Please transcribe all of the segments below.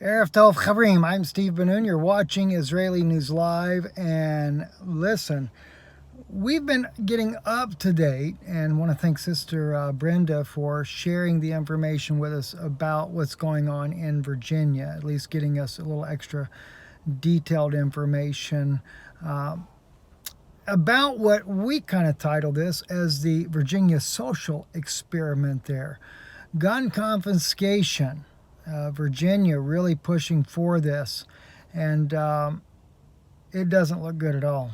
Erev Tov Chavrim, I'm Steve Ben-Nun. You're watching Israeli News Live. And listen, we've been getting up to date and want to thank Sister Brenda for sharing the information with us about what's going on in Virginia, at least getting us a little extra detailed information about what we kind of titled this as the Virginia social experiment there. Gun confiscation. Virginia really pushing for this, and it doesn't look good at all.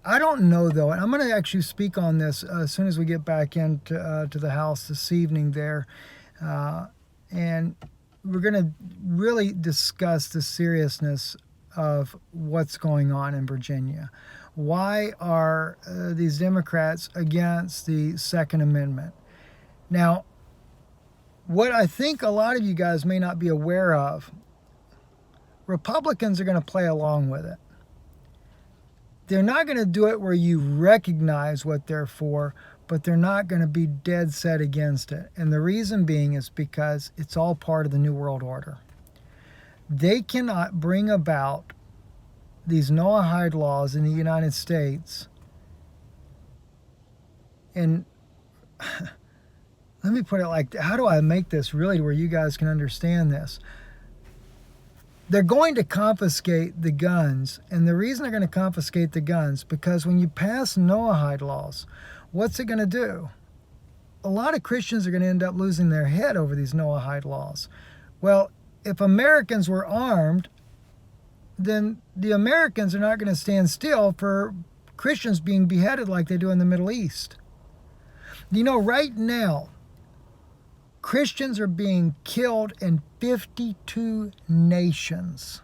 I don't know though, and I'm going to actually speak on this as soon as we get back into to the house this evening there, and we're going to really discuss the seriousness of what's going on in Virginia. Why are these Democrats against the Second Amendment? Now, what I think a lot of you guys may not be aware of, Republicans are going to play along with it. They're not going to do it where you recognize what they're for, but they're not going to be dead set against it. And the reason being is because it's all part of the New World Order. They cannot bring about these Noahide laws in the United States and let me put it like, how do I make this really where you guys can understand this? They're going to confiscate the guns, and the reason they're going to confiscate the guns, because when you pass Noahide laws, what's it going to do? A lot of Christians are going to end up losing their head over these Noahide laws. Well, if Americans were armed, then the Americans are not going to stand still for Christians being beheaded like they do in the Middle East. You know, right now, Christians are being killed in 52 nations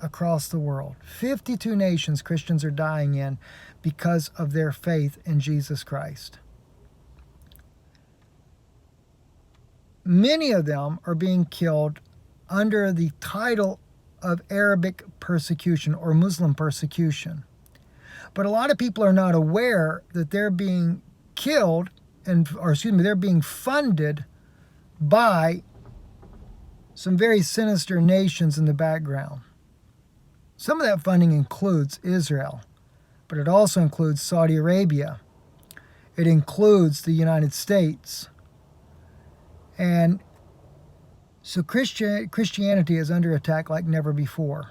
across the world. 52 nations Christians are dying in because of their faith in Jesus Christ. Many of them are being killed under the title of Arabic persecution or Muslim persecution. But a lot of people are not aware that they're being killed, they're being funded by some very sinister nations in the background. Some of that funding includes Israel, but it also includes Saudi Arabia. It includes the United States. And so Christianity is under attack like never before.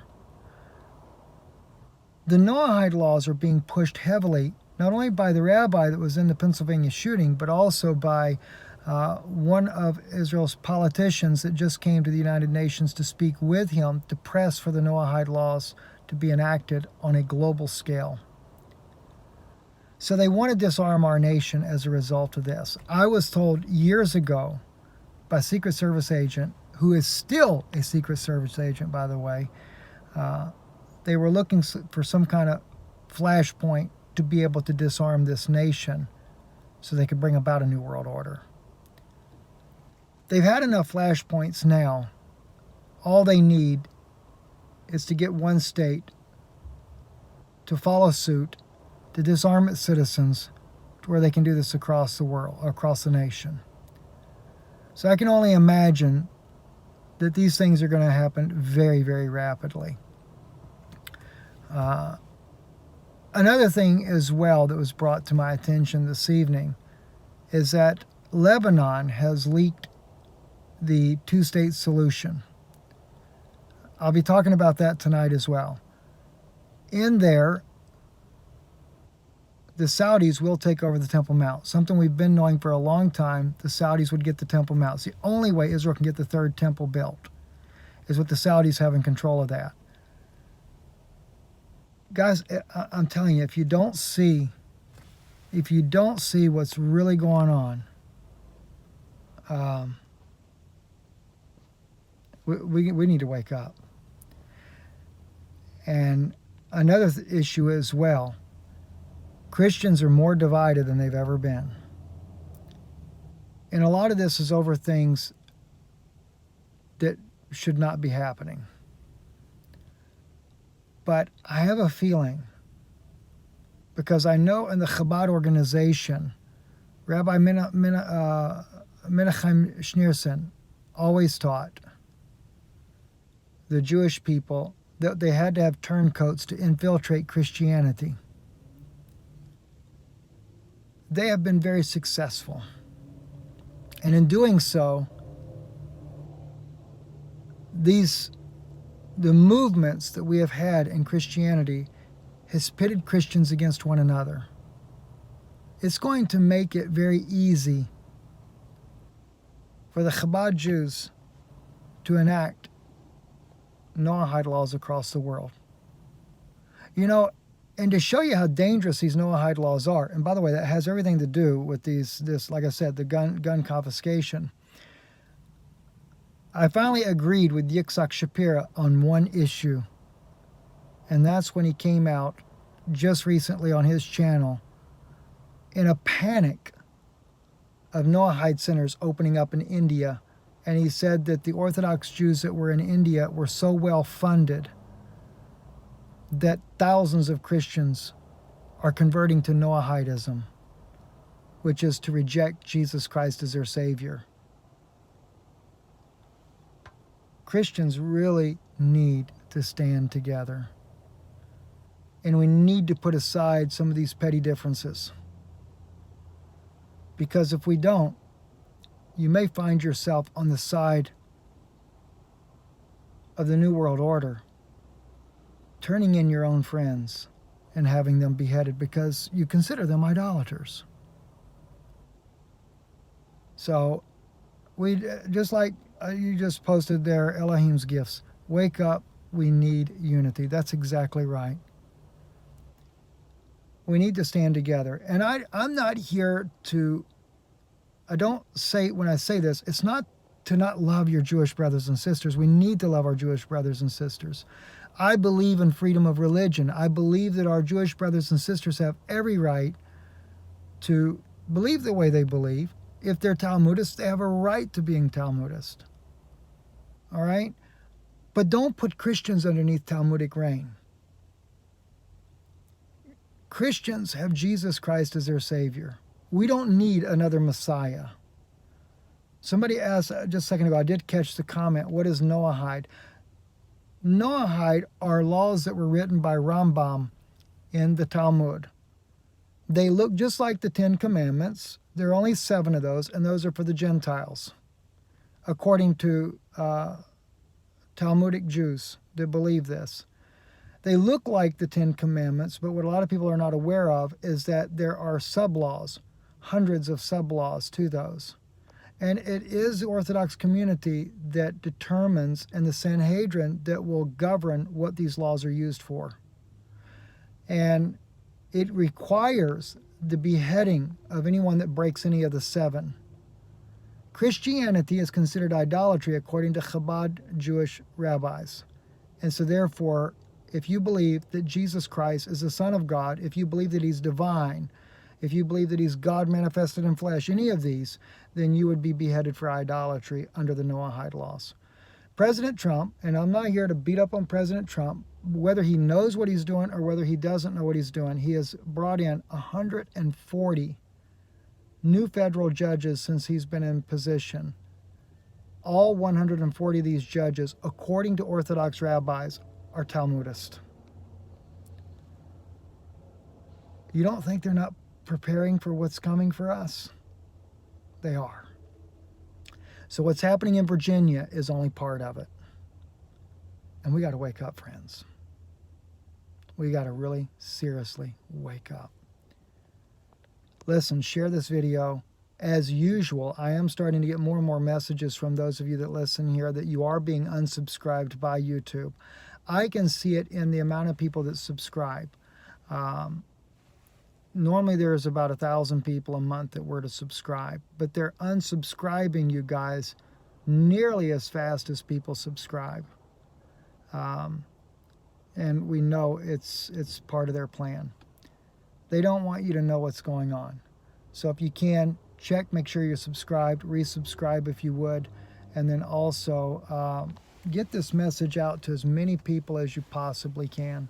The Noahide laws are being pushed heavily, not only by the rabbi that was in the Pennsylvania shooting, but also by one of Israel's politicians that just came to the United Nations to speak with him to press for the Noahide laws to be enacted on a global scale. So they want to disarm our nation as a result of this. I was told years ago by a Secret Service agent, who is still a Secret Service agent, by the way, they were looking for some kind of flashpoint to be able to disarm this nation so they could bring about a new world order. They've had enough flashpoints now. All they need is to get one state to follow suit, to disarm its citizens, to where they can do this across the world, across the nation. So I can only imagine that these things are going to happen very, very rapidly. Another thing as well that was brought to my attention this evening is that Lebanon has leaked the two-state solution. I'll be talking about that tonight as well. In there, the Saudis will take over the Temple Mount. Something we've been knowing for a long time, the Saudis would get the Temple Mount. It's the only way Israel can get the third temple built, is with the Saudis having control of that. Guys, I'm telling you, if you don't see what's really going on, we need to wake up. And another issue as well, Christians are more divided than they've ever been. And a lot of this is over things that should not be happening. But I have a feeling, because I know in the Chabad organization, Rabbi Menachem Schneerson always taught the Jewish people that they had to have turncoats to infiltrate Christianity. They have been very successful. And in doing so, the movements that we have had in Christianity has pitted Christians against one another. It's going to make it very easy for the Chabad Jews to enact Noahide laws across the world. You know, and to show you how dangerous these Noahide laws are, and by the way, that has everything to do with this, like I said, the gun confiscation. I finally agreed with Yitzhak Shapira on one issue, and that's when he came out just recently on his channel in a panic of Noahide centers opening up in India, and he said that the Orthodox Jews that were in India were so well funded that thousands of Christians are converting to Noahidism, which is to reject Jesus Christ as their Savior. Christians really need to stand together. And we need to put aside some of these petty differences. Because if we don't, you may find yourself on the side of the New World Order, turning in your own friends and having them beheaded because you consider them idolaters. So, we just like you just posted there, Elohim's gifts. Wake up, we need unity. That's exactly right. We need to stand together. And I'm not here to, I don't say, when I say this, it's not to not love your Jewish brothers and sisters. We need to love our Jewish brothers and sisters. I believe in freedom of religion. I believe that our Jewish brothers and sisters have every right to believe the way they believe. If they're Talmudists, they have a right to being Talmudist. All right? But don't put Christians underneath Talmudic reign. Christians have Jesus Christ as their Savior. We don't need another Messiah. Somebody asked just a second ago, I did catch the comment, what is Noahide? Noahide are laws that were written by Rambam in the Talmud. They look just like the Ten Commandments. There are only 7 of those, and those are for the Gentiles, according to Talmudic Jews that believe this. They look like the Ten Commandments, but what a lot of people are not aware of is that there are sub-laws, hundreds of sub-laws to those. And it is the Orthodox community that determines, and the Sanhedrin that will govern what these laws are used for. And it requires the beheading of anyone that breaks any of the 7. Christianity is considered idolatry according to Chabad Jewish rabbis. And so therefore, if you believe that Jesus Christ is the Son of God, if you believe that he's divine, if you believe that he's God manifested in flesh, any of these, then you would be beheaded for idolatry under the Noahide laws. President Trump, and I'm not here to beat up on President Trump, whether he knows what he's doing or whether he doesn't know what he's doing, he has brought in 140 new federal judges since he's been in position. All 140 of these judges, according to Orthodox rabbis, are Talmudist. You don't think they're not preparing for what's coming for us? They are. So what's happening in Virginia is only part of it. And we got to wake up, friends. We got to really seriously wake up. Listen, share this video. As usual, I am starting to get more and more messages from those of you that listen here that you are being unsubscribed by YouTube. I can see it in the amount of people that subscribe. Normally there's about 1,000 people a month that were to subscribe, but they're unsubscribing you guys nearly as fast as people subscribe. And we know it's part of their plan. They don't want you to know what's going on. So if you can, check, make sure you're subscribed, resubscribe if you would, and then also get this message out to as many people as you possibly can.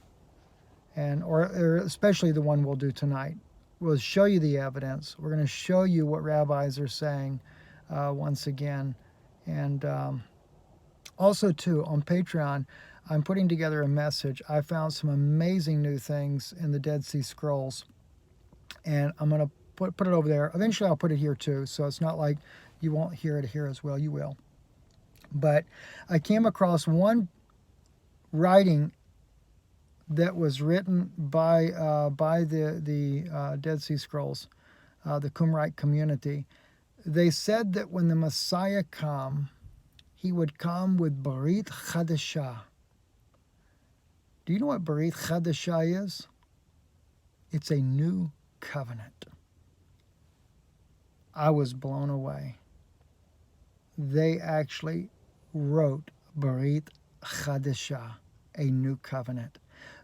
And or especially the one we'll do tonight. We'll show you the evidence. We're going to show you what rabbis are saying once again. And Also, too, on Patreon, I'm putting together a message. I found some amazing new things in the Dead Sea Scrolls, and I'm going to put it over there. Eventually, I'll put it here too, so it's not like you won't hear it here as well. You will. But I came across one writing that was written by the Dead Sea Scrolls, the Qumrite community. They said that when the Messiah come, he would come with Barit Chadashah. Do you know what Barit Chadashah is? It's a new covenant. I was blown away. They actually wrote Barit Chadashah, a new covenant,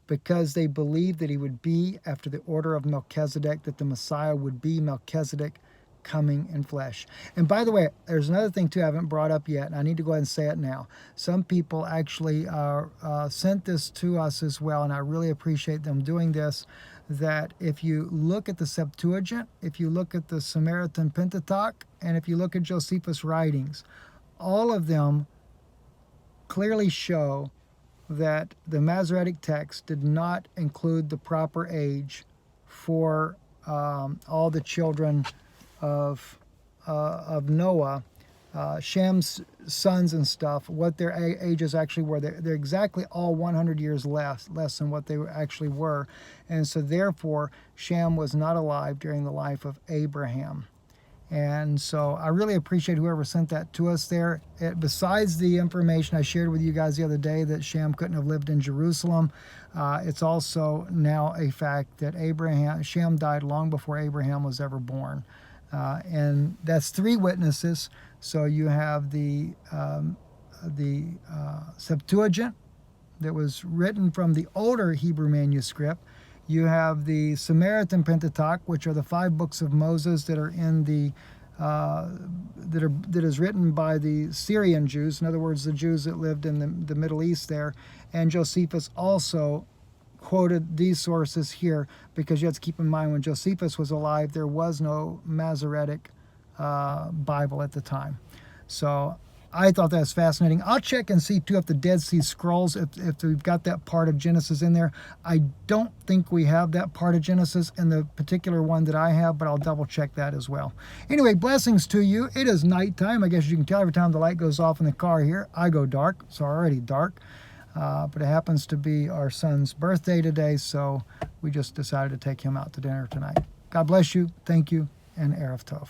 because they believed that he would be after the order of Melchizedek, that the Messiah would be Melchizedek coming in flesh. And by the way, there's another thing too I haven't brought up yet, and I need to go ahead and say it now. Some people actually sent this to us as well, and I really appreciate them doing this, that if you look at the Septuagint, if you look at the Samaritan Pentateuch, and if you look at Josephus' writings, all of them clearly show that the Masoretic text did not include the proper age for all the children of Noah, Sham's sons and stuff, what their ages actually were. They're exactly all 100 years less than what they actually were. And so therefore, Shem was not alive during the life of Abraham. And so I really appreciate whoever sent that to us there. Besides the information I shared with you guys the other day that Shem couldn't have lived in Jerusalem, it's also now a fact that Shem died long before Abraham was ever born. And that's 3 witnesses. So you have the Septuagint that was written from the older Hebrew manuscript. You have the Samaritan Pentateuch, which are the 5 books of Moses that are in the that is written by the Syrian Jews. In other words, the Jews that lived in the Middle East there. And Josephus also quoted these sources here, because you have to keep in mind when Josephus was alive, there was no Masoretic Bible at the time. So I thought that was fascinating. I'll check and see too if the Dead Sea Scrolls, if we've got that part of Genesis in there. I don't think we have that part of Genesis in the particular one that I have, but I'll double check that as well. Anyway, blessings to you. It is nighttime. I guess you can tell every time the light goes off in the car here, I go dark. It's already dark. But it happens to be our son's birthday today, so we just decided to take him out to dinner tonight. God bless you. Thank you, and Erev Tov.